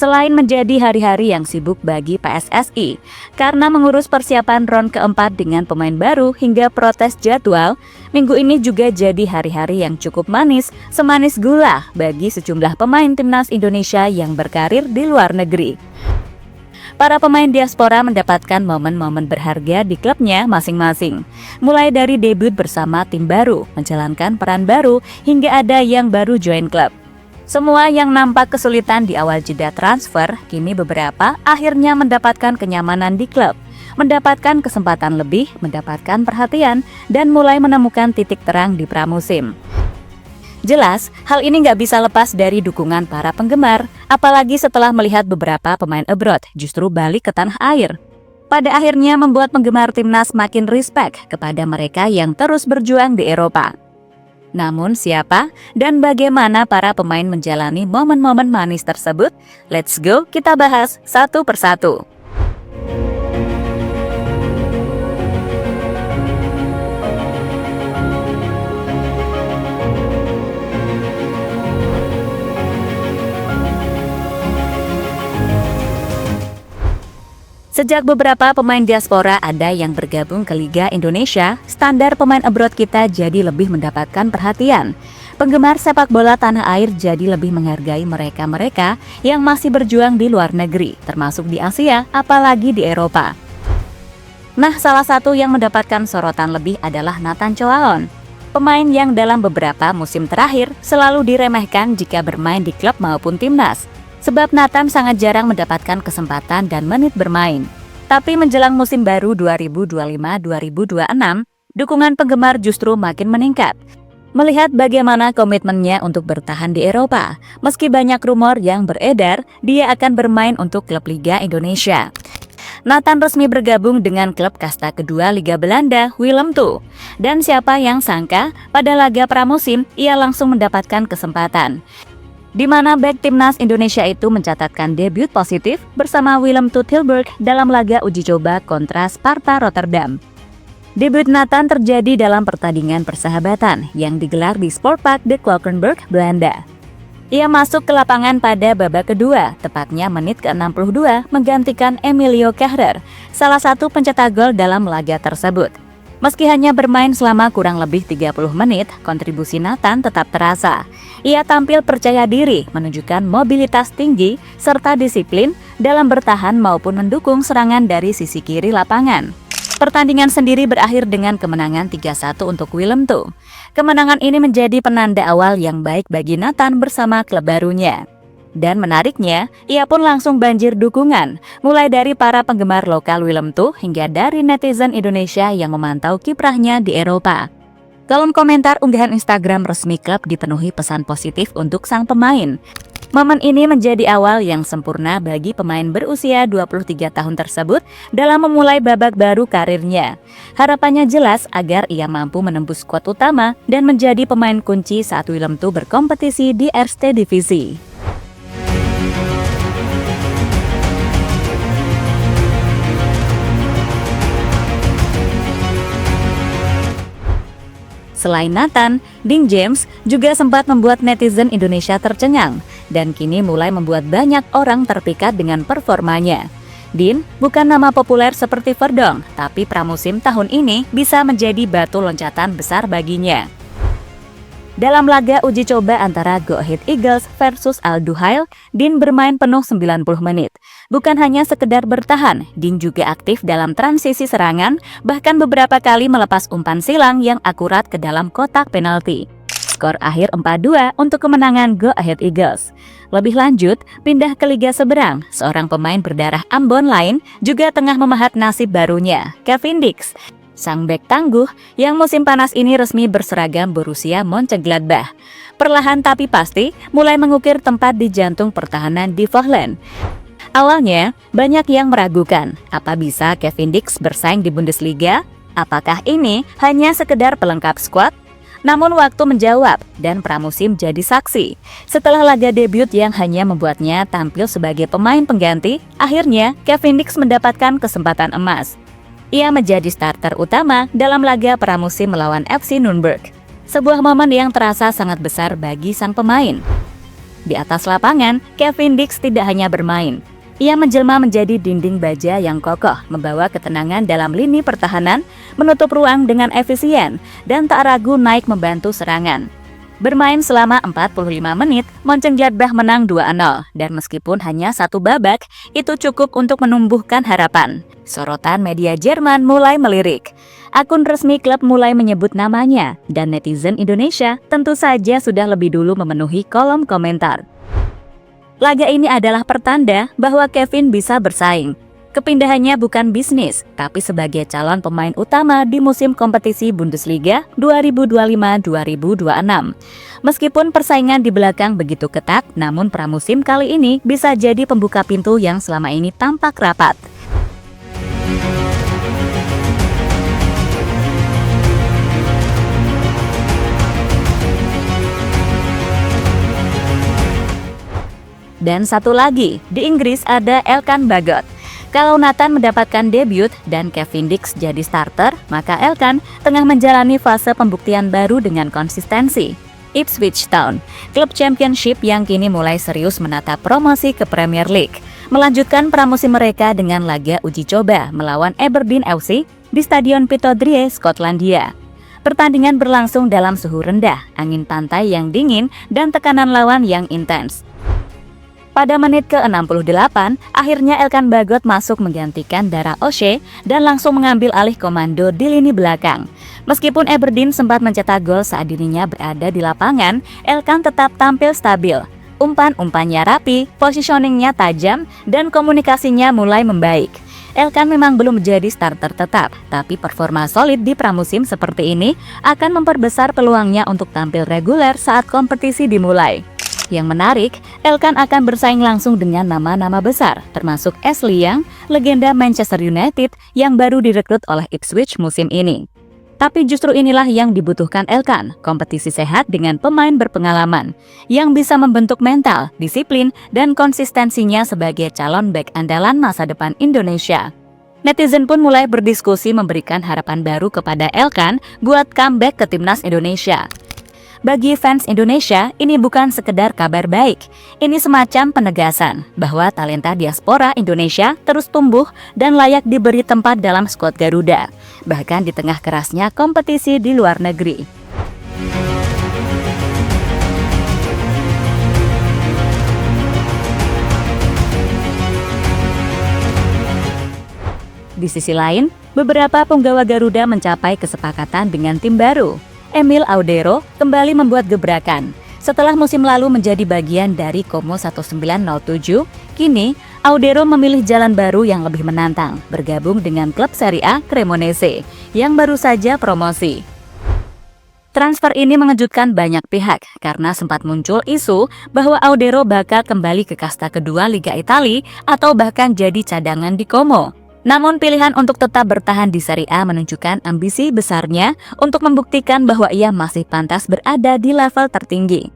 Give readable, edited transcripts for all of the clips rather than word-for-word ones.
Selain menjadi hari-hari yang sibuk bagi PSSI, karena mengurus persiapan ron keempat dengan pemain baru hingga protes jadwal, minggu ini juga jadi hari-hari yang cukup manis, semanis gula bagi sejumlah pemain timnas Indonesia yang berkarir di luar negeri. Para pemain diaspora mendapatkan momen-momen berharga di klubnya masing-masing. Mulai dari debut bersama tim baru, menjalankan peran baru, hingga ada yang baru join klub. Semua yang nampak kesulitan di awal jeda transfer, kini beberapa akhirnya mendapatkan kenyamanan di klub, mendapatkan kesempatan lebih, mendapatkan perhatian, dan mulai menemukan titik terang di pramusim. Jelas, hal ini nggak bisa lepas dari dukungan para penggemar, apalagi setelah melihat beberapa pemain abroad justru balik ke tanah air. Pada akhirnya membuat penggemar timnas makin respect kepada mereka yang terus berjuang di Eropa. Namun siapa dan bagaimana para pemain menjalani momen-momen manis tersebut? Let's go, kita bahas satu persatu. Sejak beberapa pemain diaspora ada yang bergabung ke Liga Indonesia, standar pemain abroad kita jadi lebih mendapatkan perhatian. Penggemar sepak bola tanah air jadi lebih menghargai mereka-mereka yang masih berjuang di luar negeri, termasuk di Asia, apalagi di Eropa. Nah, salah satu yang mendapatkan sorotan lebih adalah Nathan Choaon, pemain yang dalam beberapa musim terakhir selalu diremehkan jika bermain di klub maupun timnas. Sebab Nathan sangat jarang mendapatkan kesempatan dan menit bermain. Tapi menjelang musim baru 2025-2026, dukungan penggemar justru makin meningkat. Melihat bagaimana komitmennya untuk bertahan di Eropa, meski banyak rumor yang beredar, dia akan bermain untuk klub Liga Indonesia. Nathan resmi bergabung dengan klub kasta kedua Liga Belanda, Willem II. Dan siapa yang sangka, pada laga pramusim, ia langsung mendapatkan kesempatan. Di mana bek timnas Indonesia itu mencatatkan debut positif bersama Willem II Tilburg dalam laga uji coba kontra Sparta Rotterdam. Debut Nathan terjadi dalam pertandingan persahabatan yang digelar di Sportpark de Kvalkenburg, Belanda. Ia masuk ke lapangan pada babak kedua, tepatnya menit ke-62, menggantikan Emilio Kehrer, salah satu pencetak gol dalam laga tersebut. Meski hanya bermain selama kurang lebih 30 menit, kontribusi Nathan tetap terasa. Ia tampil percaya diri, menunjukkan mobilitas tinggi, serta disiplin dalam bertahan maupun mendukung serangan dari sisi kiri lapangan. Pertandingan sendiri berakhir dengan kemenangan 3-1 untuk Willem II. Kemenangan ini menjadi penanda awal yang baik bagi Nathan bersama klub barunya. Dan menariknya, ia pun langsung banjir dukungan, mulai dari para penggemar lokal Willem II hingga dari netizen Indonesia yang memantau kiprahnya di Eropa. Kolom komentar unggahan Instagram resmi klub dipenuhi pesan positif untuk sang pemain. Momen ini menjadi awal yang sempurna bagi pemain berusia 23 tahun tersebut dalam memulai babak baru karirnya. Harapannya jelas agar ia mampu menembus skuad utama dan menjadi pemain kunci saat Willem II berkompetisi di Eerste Divisie. Selain Nathan, Dean James juga sempat membuat netizen Indonesia tercengang dan kini mulai membuat banyak orang terpikat dengan performanya. Dean bukan nama populer seperti Verdonk, tapi pramusim tahun ini bisa menjadi batu loncatan besar baginya. Dalam laga uji coba antara Go Ahead Eagles versus Al Duhail, Dean bermain penuh 90 menit. Bukan hanya sekedar bertahan, Dean juga aktif dalam transisi serangan, bahkan beberapa kali melepas umpan silang yang akurat ke dalam kotak penalti. Skor akhir 4-2 untuk kemenangan Go Ahead Eagles. Lebih lanjut, pindah ke liga seberang, seorang pemain berdarah Ambon lain juga tengah memahat nasib barunya, Kevin Dix. Sang bek tangguh yang musim panas ini resmi berseragam Borussia Mönchengladbach. Perlahan tapi pasti mulai mengukir tempat di jantung pertahanan di Vogtland. Awalnya banyak yang meragukan, apa bisa Kevin Dix bersaing di Bundesliga? Apakah ini hanya sekedar pelengkap skuad? Namun waktu menjawab dan pramusim jadi saksi. Setelah laga debut yang hanya membuatnya tampil sebagai pemain pengganti, akhirnya Kevin Dix mendapatkan kesempatan emas. Ia menjadi starter utama dalam laga pramusim melawan FC Nürnberg. Sebuah momen yang terasa sangat besar bagi sang pemain. Di atas lapangan, Kevin Dix tidak hanya bermain. Ia menjelma menjadi dinding baja yang kokoh, membawa ketenangan dalam lini pertahanan, menutup ruang dengan efisien, dan tak ragu naik membantu serangan. Bermain selama 45 menit, Mönchengladbach menang 2-0, dan meskipun hanya satu babak, itu cukup untuk menumbuhkan harapan. Sorotan media Jerman mulai melirik. Akun resmi klub mulai menyebut namanya, dan netizen Indonesia tentu saja sudah lebih dulu memenuhi kolom komentar. Laga ini adalah pertanda bahwa Kevin bisa bersaing. Kepindahannya bukan bisnis, tapi sebagai calon pemain utama di musim kompetisi Bundesliga 2025-2026. Meskipun persaingan di belakang begitu ketat, namun pramusim kali ini bisa jadi pembuka pintu yang selama ini tampak rapat. Dan satu lagi, di Inggris ada Elkan Bagot. Kalau Nathan mendapatkan debut dan Kevin Dix jadi starter, maka Elkan tengah menjalani fase pembuktian baru dengan konsistensi. Ipswich Town, klub championship yang kini mulai serius menatap promosi ke Premier League, melanjutkan pramusim mereka dengan laga uji coba melawan Aberdeen FC di Stadion Pittodrie, Skotlandia. Pertandingan berlangsung dalam suhu rendah, angin pantai yang dingin, dan tekanan lawan yang intens. Pada menit ke-68, akhirnya Elkan Bagot masuk menggantikan Dara O'Shea dan langsung mengambil alih komando di lini belakang. Meskipun Aberdeen sempat mencetak gol saat dirinya berada di lapangan, Elkan tetap tampil stabil. Umpan-umpannya rapi, positioningnya tajam, dan komunikasinya mulai membaik. Elkan memang belum menjadi starter tetap, tapi performa solid di pramusim seperti ini akan memperbesar peluangnya untuk tampil reguler saat kompetisi dimulai. Yang menarik, Elkan akan bersaing langsung dengan nama-nama besar, termasuk Ashley Young, legenda Manchester United yang baru direkrut oleh Ipswich musim ini. Tapi justru inilah yang dibutuhkan Elkan, kompetisi sehat dengan pemain berpengalaman, yang bisa membentuk mental, disiplin, dan konsistensinya sebagai calon bek andalan masa depan Indonesia. Netizen pun mulai berdiskusi memberikan harapan baru kepada Elkan buat comeback ke timnas Indonesia. Bagi fans Indonesia, ini bukan sekedar kabar baik. Ini semacam penegasan bahwa talenta diaspora Indonesia terus tumbuh dan layak diberi tempat dalam skuad Garuda, bahkan di tengah kerasnya kompetisi di luar negeri. Di sisi lain, beberapa punggawa Garuda mencapai kesepakatan dengan tim baru. Emil Audero kembali membuat gebrakan. Setelah musim lalu menjadi bagian dari Como 1907, kini Audero memilih jalan baru yang lebih menantang, bergabung dengan klub Serie A Cremonese yang baru saja promosi. Transfer ini mengejutkan banyak pihak karena sempat muncul isu bahwa Audero bakal kembali ke kasta kedua Liga Italia atau bahkan jadi cadangan di Como. Namun pilihan untuk tetap bertahan di Serie A menunjukkan ambisi besarnya untuk membuktikan bahwa ia masih pantas berada di level tertinggi.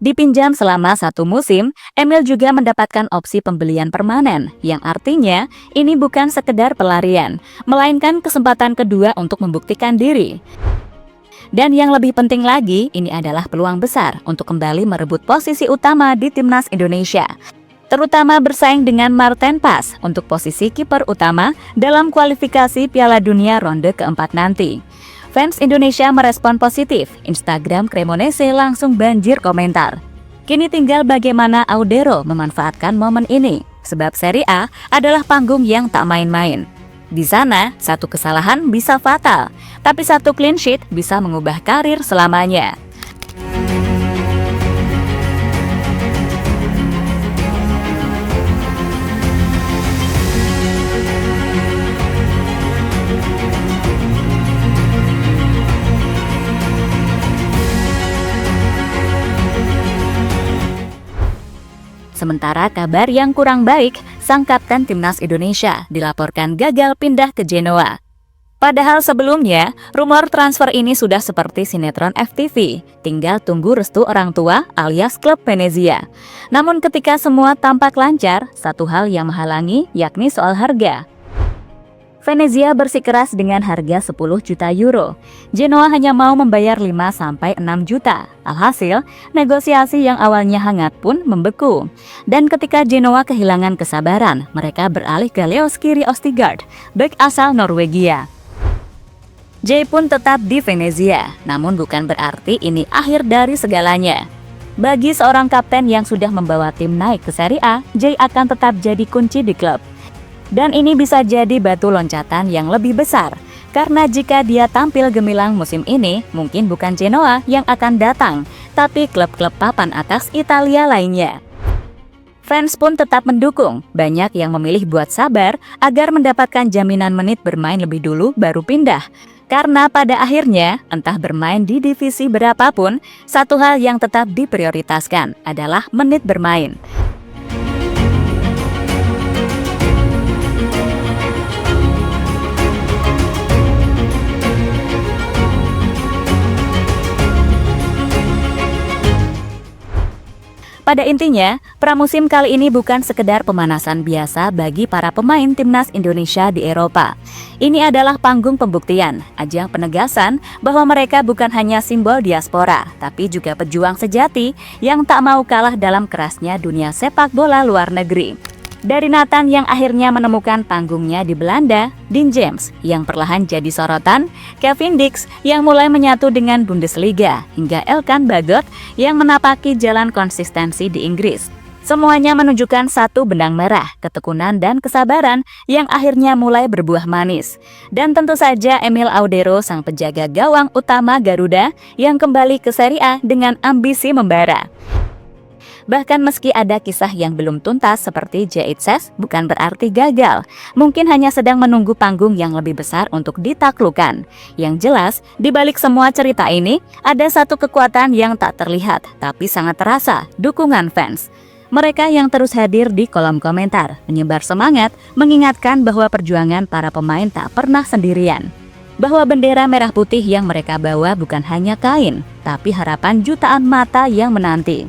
Dipinjam selama satu musim, Emil juga mendapatkan opsi pembelian permanen, yang artinya ini bukan sekedar pelarian, melainkan kesempatan kedua untuk membuktikan diri. Dan yang lebih penting lagi, ini adalah peluang besar untuk kembali merebut posisi utama di timnas Indonesia, terutama bersaing dengan Marten Pas untuk posisi kiper utama dalam kualifikasi Piala Dunia ronde keempat nanti. Fans Indonesia merespon positif, Instagram Cremonese langsung banjir komentar. Kini tinggal bagaimana Audero memanfaatkan momen ini, sebab Serie A adalah panggung yang tak main-main. Di sana, satu kesalahan bisa fatal, tapi satu clean sheet bisa mengubah karir selamanya. Sementara kabar yang kurang baik, sang kapten timnas Indonesia dilaporkan gagal pindah ke Genoa. Padahal sebelumnya, rumor transfer ini sudah seperti sinetron FTV, tinggal tunggu restu orang tua alias klub Venezia. Namun ketika semua tampak lancar, satu hal yang menghalangi yakni soal harga. Venezia bersikeras dengan harga 10 juta euro. Genoa hanya mau membayar 5-6 juta. Alhasil, negosiasi yang awalnya hangat pun membeku. Dan ketika Genoa kehilangan kesabaran, mereka beralih ke Leoskiri Ostigard, bek asal Norwegia. Jay pun tetap di Venezia, namun bukan berarti ini akhir dari segalanya. Bagi seorang kapten yang sudah membawa tim naik ke Serie A, Jay akan tetap jadi kunci di klub. Dan ini bisa jadi batu loncatan yang lebih besar, karena jika dia tampil gemilang musim ini, mungkin bukan Genoa yang akan datang, tapi klub-klub papan atas Italia lainnya. Fans pun tetap mendukung, banyak yang memilih buat sabar agar mendapatkan jaminan menit bermain lebih dulu baru pindah. Karena pada akhirnya, entah bermain di divisi berapapun, satu hal yang tetap diprioritaskan adalah menit bermain. Pada intinya, pramusim kali ini bukan sekedar pemanasan biasa bagi para pemain timnas Indonesia di Eropa. Ini adalah panggung pembuktian, ajang penegasan bahwa mereka bukan hanya simbol diaspora, tapi juga pejuang sejati yang tak mau kalah dalam kerasnya dunia sepak bola luar negeri. Dari Nathan yang akhirnya menemukan panggungnya di Belanda, Dean James yang perlahan jadi sorotan, Kevin Dix yang mulai menyatu dengan Bundesliga, hingga Elkan Bagot yang menapaki jalan konsistensi di Inggris. Semuanya menunjukkan satu benang merah, ketekunan dan kesabaran yang akhirnya mulai berbuah manis. Dan tentu saja Emil Audero sang penjaga gawang utama Garuda yang kembali ke Serie A dengan ambisi membara. Bahkan meski ada kisah yang belum tuntas seperti Jaitses, bukan berarti gagal. Mungkin hanya sedang menunggu panggung yang lebih besar untuk ditaklukkan. Yang jelas, di balik semua cerita ini, ada satu kekuatan yang tak terlihat, tapi sangat terasa, dukungan fans. Mereka yang terus hadir di kolom komentar, menyebar semangat, mengingatkan bahwa perjuangan para pemain tak pernah sendirian. Bahwa bendera merah putih yang mereka bawa bukan hanya kain, tapi harapan jutaan mata yang menanti.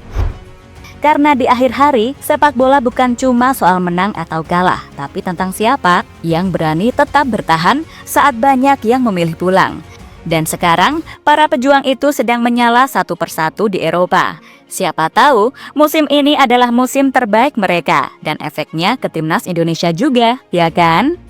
Karena di akhir hari, sepak bola bukan cuma soal menang atau kalah, tapi tentang siapa yang berani tetap bertahan saat banyak yang memilih pulang. Dan sekarang, para pejuang itu sedang menyala satu persatu di Eropa. Siapa tahu, musim ini adalah musim terbaik mereka, dan efeknya ke timnas Indonesia juga, ya kan?